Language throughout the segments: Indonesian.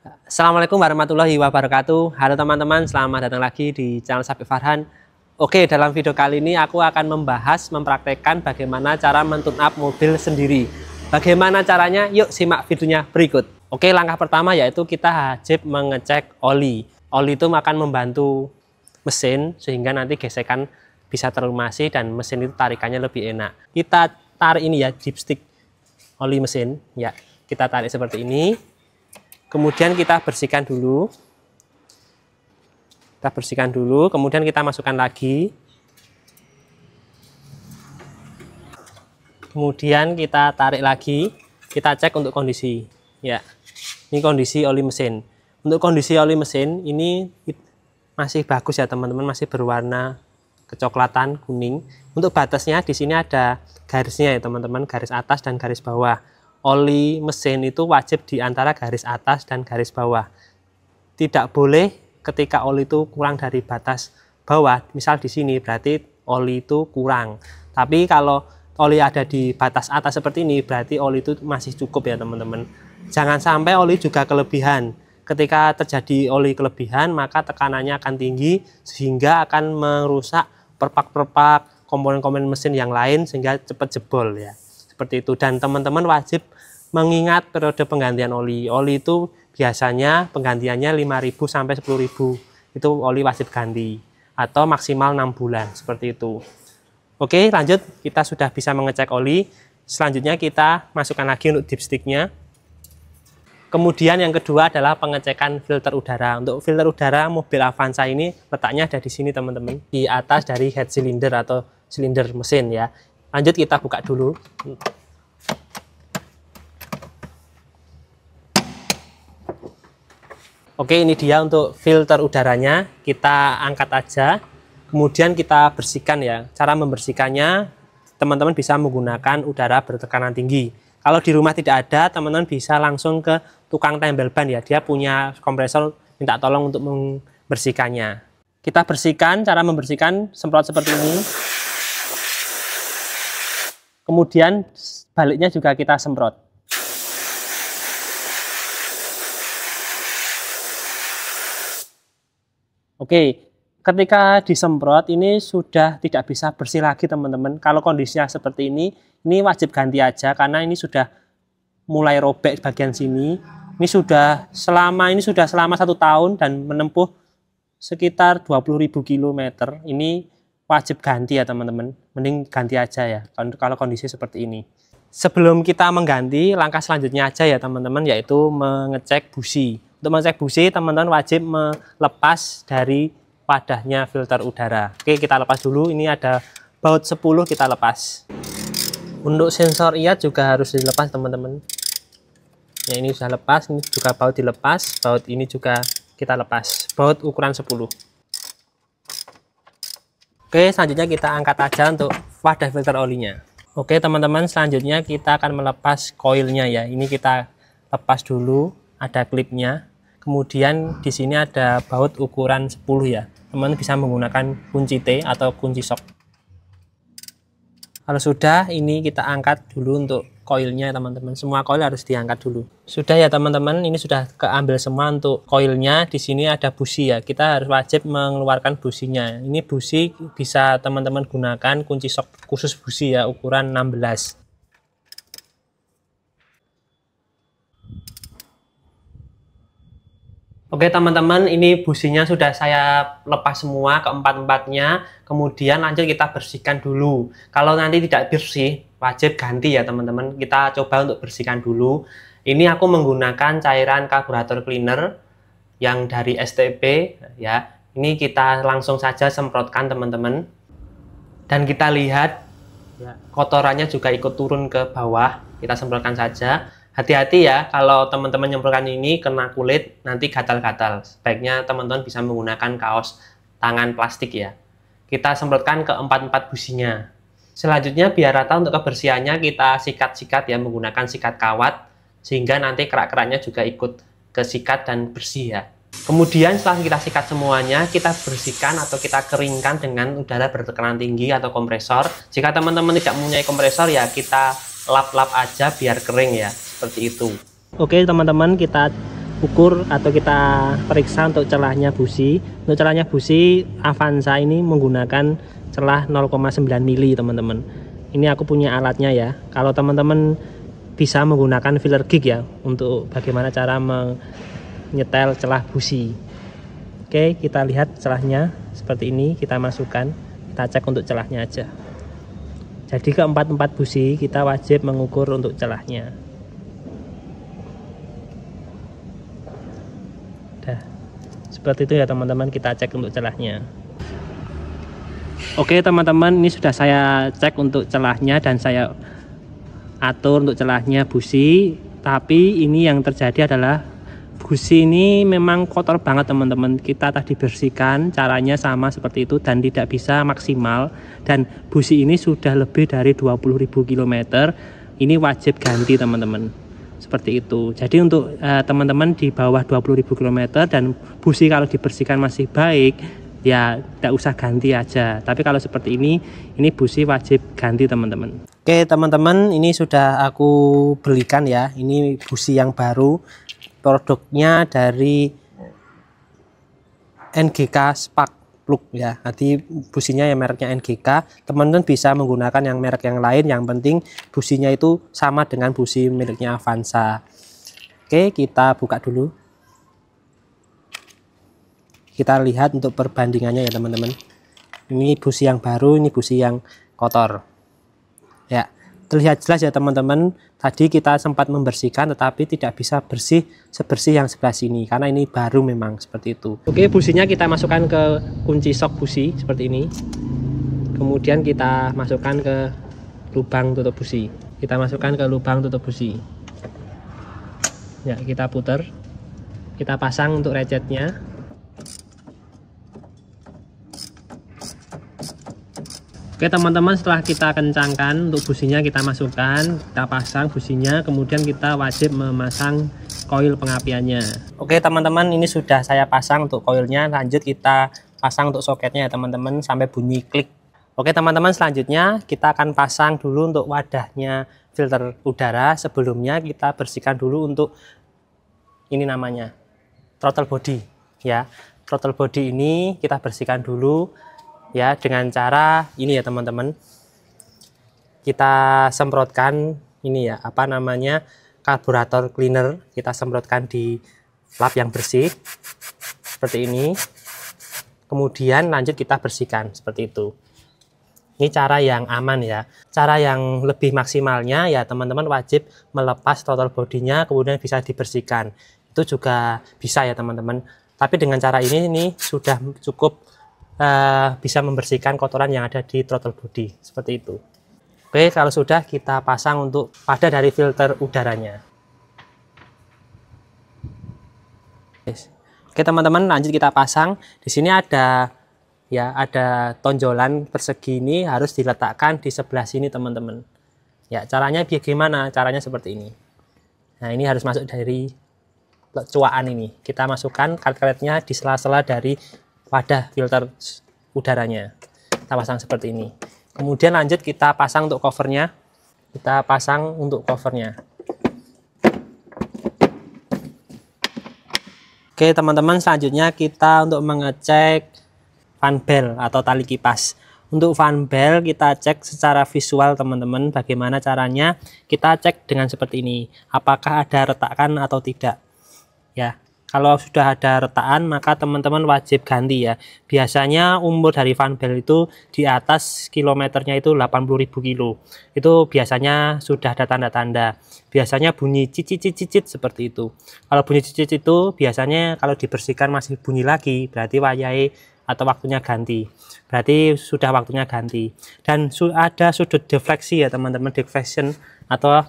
Assalamualaikum warahmatullahi wabarakatuh. Halo teman-teman, selamat datang lagi di channel Sabik Farhan. Oke, dalam video kali ini aku akan mempraktekkan bagaimana cara men-tune up mobil sendiri. Bagaimana caranya? Yuk simak videonya berikut. Oke, langkah pertama yaitu kita wajib mengecek oli. Oli itu akan membantu mesin sehingga nanti gesekan bisa terlumasi dan mesin itu tarikannya lebih enak. Kita tarik ini ya, dipstick oli mesin ya. Kita tarik seperti ini. Kemudian kita bersihkan dulu. Kemudian kita masukkan lagi. Kemudian kita tarik lagi, kita cek untuk kondisi. Ya, ini kondisi oli mesin. Untuk kondisi oli mesin ini masih bagus ya teman-teman, masih berwarna kecoklatan kuning. Untuk batasnya di sini ada garisnya ya teman-teman, garis atas dan garis bawah. Oli mesin itu wajib di antara garis atas dan garis bawah. Tidak boleh ketika oli itu kurang dari batas bawah, misal di sini berarti oli itu kurang. Tapi kalau oli ada di batas atas seperti ini, berarti oli itu masih cukup ya teman-teman. Jangan sampai oli juga kelebihan. Ketika terjadi oli kelebihan, maka tekanannya akan tinggi sehingga akan merusak perpak-perpak komponen-komponen mesin yang lain sehingga cepat jebol ya. Seperti itu, dan teman-teman wajib mengingat periode penggantian oli. Oli itu biasanya penggantiannya 5.000 sampai 10.000. Itu oli wajib ganti atau maksimal 6 bulan seperti itu. Oke, lanjut, kita sudah bisa mengecek oli. Selanjutnya kita masukkan lagi untuk dipsticknya. Kemudian yang kedua adalah pengecekan filter udara. Untuk filter udara mobil Avanza ini letaknya ada di sini teman-teman, di atas dari head cylinder atau silinder mesin ya. Lanjut kita buka dulu. Oke, ini dia untuk filter udaranya. Kita angkat aja, kemudian kita bersihkan ya. Cara membersihkannya, teman-teman bisa menggunakan udara bertekanan tinggi. Kalau di rumah tidak ada, teman-teman bisa langsung ke tukang tempel ban ya. Dia punya kompresor, minta tolong untuk membersihkannya. Kita bersihkan, cara membersihkan semprot seperti ini. Kemudian baliknya juga kita semprot. Oke, ketika disemprot ini sudah tidak bisa bersih lagi teman-teman. Kalau kondisinya seperti ini wajib ganti aja karena ini sudah mulai robek bagian sini. Ini sudah selama 1 tahun dan menempuh sekitar 20.000 km. Ini wajib ganti ya teman-teman, mending ganti aja ya kalau kondisi seperti ini. Sebelum kita mengganti, langkah selanjutnya aja ya teman-teman, yaitu mengecek busi. Untuk mengecek busi, teman-teman wajib melepas dari wadahnya filter udara. Oke, kita lepas dulu. Ini ada baut 10, kita lepas. Untuk sensor IAT juga harus dilepas teman-teman. Ya, ini sudah lepas, ini juga baut dilepas, baut ini juga kita lepas. Baut ukuran 10. Oke, selanjutnya kita angkat aja untuk wadah filter olinya. Oke teman-teman, selanjutnya kita akan melepas koilnya ya. Ini kita lepas dulu, ada klipnya. Kemudian di sini ada baut ukuran 10 ya. Teman-teman bisa menggunakan kunci T atau kunci sok. Kalau sudah, ini kita angkat dulu untuk koilnya teman-teman. Semua koil harus diangkat dulu. Sudah ya teman-teman, ini sudah keambil semua untuk koilnya. Di sini ada busi ya. Kita harus wajib mengeluarkan businya. Ini busi bisa teman-teman gunakan kunci sok khusus busi ya, ukuran 16. Oke teman-teman, ini businya sudah saya lepas semua keempat-empatnya. Kemudian lanjut kita bersihkan dulu. Kalau nanti tidak bersih, wajib ganti ya teman-teman. Kita coba untuk bersihkan dulu. Ini aku menggunakan cairan karburator cleaner yang dari STP ya. Ini kita langsung saja semprotkan teman-teman. Dan kita lihat ya, kotorannya juga ikut turun ke bawah. Kita semprotkan saja. Hati-hati ya, kalau teman-teman nyemprotkan ini kena kulit, nanti gatal-gatal. Sebaiknya teman-teman bisa menggunakan kaos tangan plastik ya. Kita semprotkan ke empat businya. Selanjutnya biar rata untuk kebersihannya kita sikat-sikat ya, menggunakan sikat kawat. Sehingga nanti kerak-keraknya juga ikut ke sikat dan bersih ya. Kemudian setelah kita sikat semuanya, kita bersihkan atau kita keringkan dengan udara bertekanan tinggi atau kompresor. Jika teman-teman tidak mempunyai kompresor ya kita lap-lap aja biar kering ya. Seperti itu. Oke teman-teman, kita ukur atau kita periksa untuk celahnya busi. Untuk celahnya busi Avanza ini menggunakan celah 0,9 mili teman-teman. Ini aku punya alatnya ya. Kalau teman-teman bisa menggunakan filler gig ya untuk bagaimana cara menyetel celah busi. Oke, kita lihat celahnya seperti ini, kita masukkan, kita cek untuk celahnya aja. Jadi keempat-empat busi kita wajib mengukur untuk celahnya. Dah, seperti itu ya teman-teman, kita cek untuk celahnya. Oke teman-teman, ini sudah saya cek untuk celahnya dan saya atur untuk celahnya busi. Tapi ini yang terjadi adalah busi ini memang kotor banget teman-teman. Kita tadi bersihkan, caranya sama seperti itu dan tidak bisa maksimal. Dan busi ini sudah lebih dari 20.000 km. Ini wajib ganti teman-teman. Seperti itu. Jadi untuk teman-teman di bawah 20.000 km dan busi kalau dibersihkan masih baik, ya tidak usah ganti aja. Tapi kalau seperti ini busi wajib ganti teman-teman. Oke teman-teman, ini sudah aku belikan ya. Ini busi yang baru. Produknya dari NGK Spark Plug ya. Nanti businya yang mereknya NGK. Teman-teman bisa menggunakan yang merek yang lain. Yang penting businya itu sama dengan busi miliknya Avanza. Oke, kita buka dulu. Kita lihat untuk perbandingannya ya teman-teman. Ini busi yang baru, ini busi yang kotor. Ya, terlihat jelas ya teman-teman. Tadi kita sempat membersihkan tetapi tidak bisa bersih sebersih yang sebelah sini karena ini baru memang seperti itu. Oke, businya kita masukkan ke kunci sok busi seperti ini. Kemudian kita masukkan ke lubang tutup busi. Kita masukkan ke lubang tutup busi. Ya, kita putar. Kita pasang untuk ratchetnya. Oke teman-teman, setelah kita kencangkan untuk businya, kita masukkan, kita pasang businya, kemudian kita wajib memasang koil pengapiannya. Oke teman-teman, ini sudah saya pasang untuk koilnya. Lanjut kita pasang untuk soketnya ya teman-teman sampai bunyi klik. Oke teman-teman, selanjutnya kita akan pasang dulu untuk wadahnya filter udara. Sebelumnya kita bersihkan dulu untuk ini namanya throttle body ya. Throttle body ini kita bersihkan dulu ya dengan cara ini ya teman-teman. Kita semprotkan ini ya, apa namanya, karburator cleaner. Kita semprotkan di lap yang bersih seperti ini. Kemudian lanjut kita bersihkan seperti itu. Ini cara yang aman ya. Cara yang lebih maksimalnya ya teman-teman wajib melepas throttle bodinya kemudian bisa dibersihkan. Itu juga bisa ya teman-teman. Tapi dengan cara ini sudah cukup bisa membersihkan kotoran yang ada di throttle body seperti itu. Oke, kalau sudah kita pasang untuk pada dari filter udaranya. Oke teman-teman, lanjut kita pasang. Di sini ada ya, ada tonjolan persegi, ini harus diletakkan di sebelah sini teman-teman. Ya, caranya bagaimana? Caranya seperti ini. Nah, ini harus masuk dari cuaan ini. Kita masukkan karet-karetnya di sela-sela dari wadah filter udaranya. Kita pasang seperti ini. Kemudian lanjut kita pasang untuk covernya. Kita pasang untuk covernya. Oke teman-teman, selanjutnya kita untuk mengecek fan bell atau tali kipas. Untuk fan bell kita cek secara visual teman-teman. Bagaimana caranya? Kita cek dengan seperti ini. Apakah ada retakan atau tidak? Ya. Kalau sudah ada retakan maka teman-teman wajib ganti ya. Biasanya umur dari fan bell itu di atas kilometernya itu 80.000 kilo. Itu biasanya sudah ada tanda-tanda. Biasanya bunyi cicit-cicit seperti itu. Kalau bunyi cicit itu biasanya kalau dibersihkan masih bunyi lagi, berarti wayai atau waktunya ganti. Berarti sudah waktunya ganti. Dan ada sudut defleksi ya teman-teman, deflection atau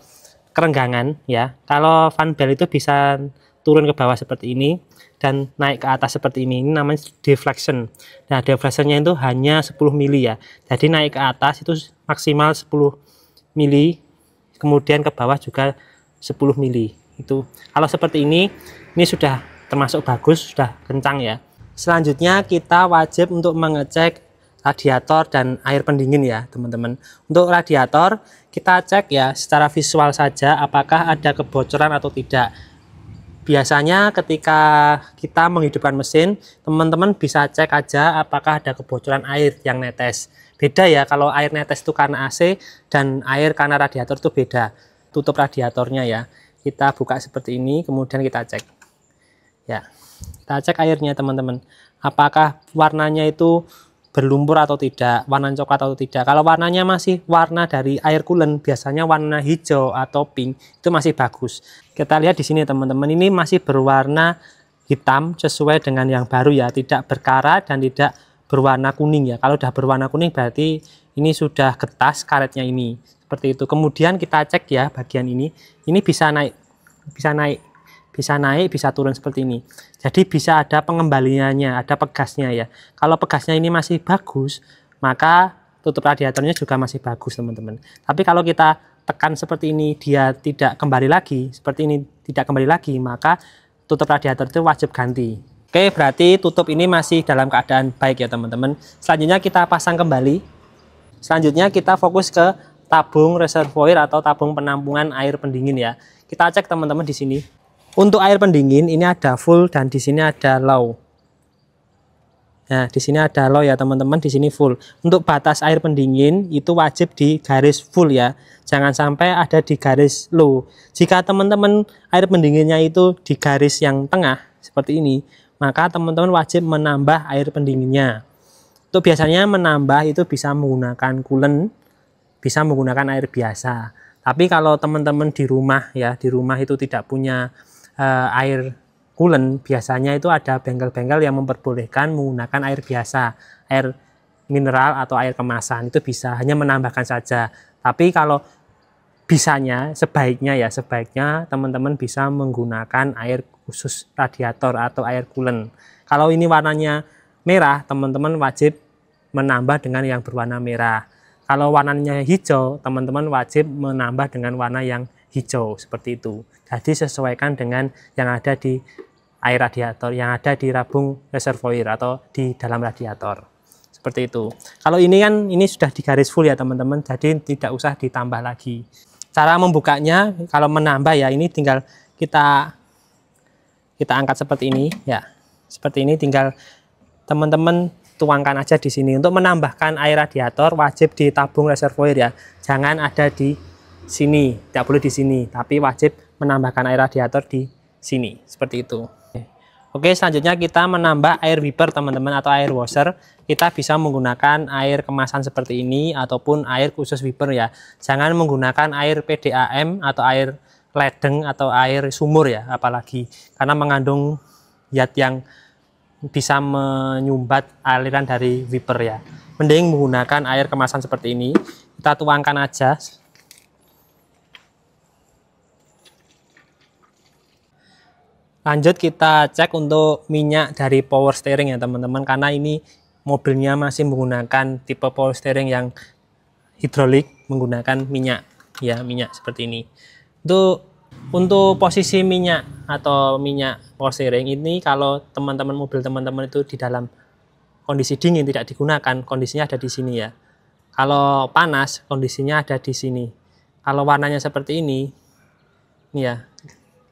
kerenggangan ya. Kalau fan bell itu bisa turun ke bawah seperti ini dan naik ke atas seperti ini namanya deflection. Nah, deflectionnya itu hanya 10 mili ya. Jadi naik ke atas itu maksimal 10 mili, kemudian ke bawah juga 10 mili. Itu kalau seperti ini sudah termasuk bagus, sudah kencang ya. Selanjutnya kita wajib untuk mengecek radiator dan air pendingin ya teman-teman. Untuk radiator kita cek ya secara visual saja apakah ada kebocoran atau tidak. biasanya ketika kita menghidupkan mesin, teman-teman bisa cek aja apakah ada kebocoran air yang netes. Beda ya, kalau air netes itu karena AC dan air karena radiator itu beda. Tutup radiatornya ya. Kita buka seperti ini, kemudian kita cek. Ya, kita cek airnya teman-teman. Apakah warnanya itu berlumpur atau tidak, warna coklat atau tidak. Kalau warnanya masih warna dari air coolant, biasanya warna hijau atau pink, itu masih bagus. Kita lihat di sini teman-teman, ini masih berwarna hitam sesuai dengan yang baru ya, tidak berkarat dan tidak berwarna kuning ya. Kalau sudah berwarna kuning berarti ini sudah getas karetnya ini. Seperti itu. Kemudian kita cek ya bagian ini bisa naik, bisa turun seperti ini. Jadi bisa ada pengembaliannya, ada pegasnya ya. Kalau pegasnya ini masih bagus, maka tutup radiatornya juga masih bagus teman-teman. Tapi kalau kita tekan seperti ini, dia tidak kembali lagi, seperti ini tidak kembali lagi, maka tutup radiator itu wajib ganti. Oke, berarti tutup ini masih dalam keadaan baik ya teman-teman. Selanjutnya kita pasang kembali. Selanjutnya kita fokus ke tabung reservoir atau tabung penampungan air pendingin ya. Kita cek teman-teman di sini. Untuk air pendingin ini ada full dan di sini ada low. Nah, di sini ada low ya teman-teman, di sini full. Untuk batas air pendingin itu wajib di garis full ya. Jangan sampai ada di garis low. Jika teman-teman air pendinginnya itu di garis yang tengah seperti ini, maka teman-teman wajib menambah air pendinginnya. Untuk biasanya menambah itu bisa menggunakan coolant, bisa menggunakan air biasa. Tapi kalau teman-teman di rumah ya, di rumah itu tidak punya air coolant, biasanya itu ada bengkel-bengkel yang memperbolehkan menggunakan air biasa, air mineral atau air kemasan, itu bisa hanya menambahkan saja. Tapi kalau bisanya, sebaiknya teman-teman bisa menggunakan air khusus radiator atau air coolant. Kalau ini warnanya merah, teman-teman wajib menambah dengan yang berwarna merah. Kalau warnanya hijau, teman-teman wajib menambah dengan warna yang hijau, seperti itu. Jadi sesuaikan dengan yang ada di air radiator, yang ada di rabung reservoir atau di dalam radiator. Seperti itu. Kalau ini kan ini sudah di garis full ya teman-teman, jadi tidak usah ditambah lagi. Cara membukanya, kalau menambah ya ini tinggal kita angkat seperti ini ya. Seperti ini tinggal teman-teman tuangkan aja di sini. Untuk menambahkan air radiator wajib di tabung reservoir ya. Jangan ada di sini, tidak boleh di sini, tapi wajib menambahkan air radiator di sini. Seperti itu. Oke, selanjutnya kita menambah air wiper teman-teman atau air washer. Kita bisa menggunakan air kemasan seperti ini ataupun air khusus wiper ya. Jangan menggunakan air PDAM atau air ledeng atau air sumur ya, apalagi karena mengandung zat yang bisa menyumbat aliran dari wiper ya. Mending menggunakan air kemasan seperti ini. Kita tuangkan aja. Lanjut kita cek untuk minyak dari power steering ya teman-teman, karena ini mobilnya masih menggunakan tipe power steering yang hidrolik, menggunakan minyak ya, minyak seperti ini. Untuk posisi minyak atau minyak power steering ini, kalau teman-teman mobil teman-teman itu di dalam kondisi dingin tidak digunakan, kondisinya ada di sini ya. Kalau panas kondisinya ada di sini. Kalau warnanya seperti ini ya,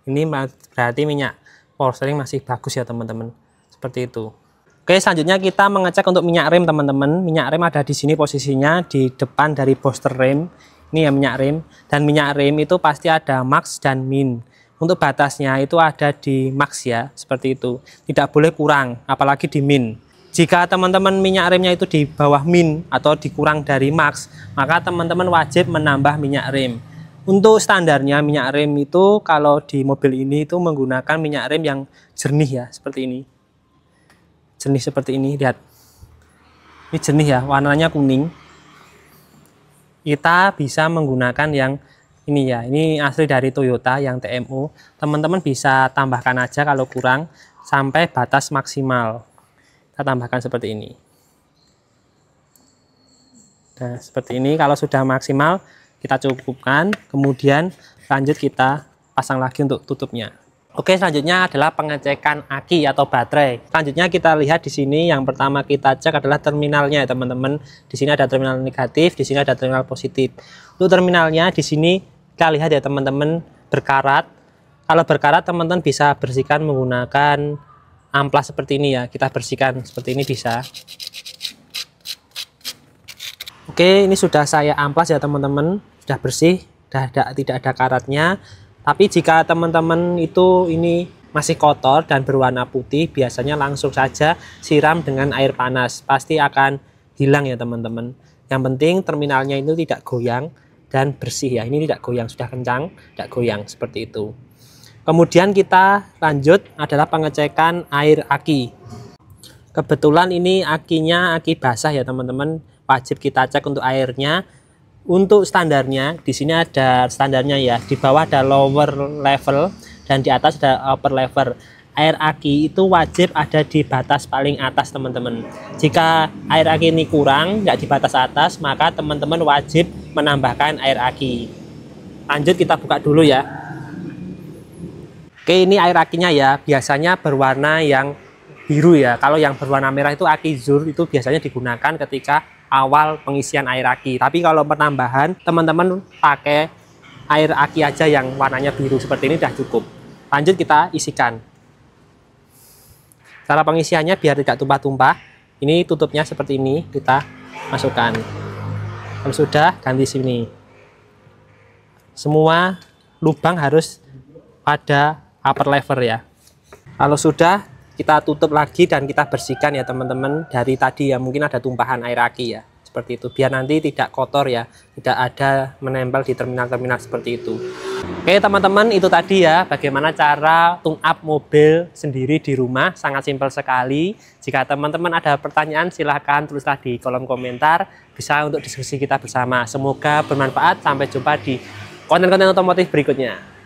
ini berarti minyak power steering masih bagus ya teman-teman. Seperti itu. Oke, selanjutnya kita mengecek untuk minyak rem teman-teman. Minyak rem ada di sini posisinya di depan dari booster rem. Ini ya minyak rem, dan minyak rem itu pasti ada max dan min. Untuk batasnya itu ada di max ya, seperti itu. Tidak boleh kurang, apalagi di min. Jika teman-teman minyak remnya itu di bawah min atau dikurang dari max, maka teman-teman wajib menambah minyak rem. Untuk standarnya minyak rem itu kalau di mobil ini itu menggunakan minyak rem yang jernih ya, seperti ini. Jernih seperti ini, lihat. Ini jernih ya, warnanya kuning. Kita bisa menggunakan yang ini ya, ini asli dari Toyota yang TMO. Teman-teman bisa tambahkan aja kalau kurang sampai batas maksimal. Kita tambahkan seperti ini. Nah, seperti ini. Kalau sudah maksimal kita cukupkan, kemudian lanjut kita pasang lagi untuk tutupnya. Oke, selanjutnya adalah pengecekan aki atau baterai. Selanjutnya kita lihat di sini, yang pertama kita cek adalah terminalnya ya teman-teman. Di sini ada terminal negatif, di sini ada terminal positif. Untuk terminalnya di sini kita lihat ya teman-teman, berkarat. Kalau berkarat teman-teman bisa bersihkan menggunakan amplas seperti ini ya. Kita bersihkan seperti ini bisa. Oke, ini sudah saya amplas ya teman-teman. Sudah bersih, tidak ada karatnya. Tapi jika teman-teman itu ini masih kotor dan berwarna putih, biasanya langsung saja siram dengan air panas. Pasti akan hilang ya teman-teman. Yang penting terminalnya itu tidak goyang dan bersih ya. Ini tidak goyang, sudah kencang, tidak goyang seperti itu. Kemudian kita lanjut adalah pengecekan air aki. Kebetulan ini akinya aki basah ya teman-teman. Wajib kita cek untuk airnya. Untuk standarnya di sini ada standarnya ya. Di bawah ada lower level dan di atas ada upper level. Air aki itu wajib ada di batas paling atas teman-teman. Jika air aki ini kurang, nggak di batas atas, maka teman-teman wajib menambahkan air aki. Lanjut kita buka dulu ya. Oke, ini air akinya ya, biasanya berwarna yang biru ya. Kalau yang berwarna merah itu aki zur, itu biasanya digunakan ketika awal pengisian air aki. Tapi kalau penambahan, teman-teman pakai air aki aja yang warnanya biru seperti ini sudah cukup. Lanjut kita isikan. Cara pengisiannya biar tidak tumpah-tumpah, ini tutupnya seperti ini, kita masukkan. Kalau sudah, ganti sini. Semua lubang harus pada upper level ya. Kalau sudah, kita tutup lagi dan kita bersihkan ya teman-teman. Dari tadi ya mungkin ada tumpahan air aki ya. Seperti itu, biar nanti tidak kotor ya, tidak ada menempel di terminal-terminal seperti itu. Oke teman-teman, itu tadi ya bagaimana cara tune up mobil sendiri di rumah. Sangat simpel sekali. Jika teman-teman ada pertanyaan silahkan tulislah di kolom komentar, bisa untuk diskusi kita bersama. Semoga bermanfaat. Sampai jumpa di konten-konten otomotif berikutnya.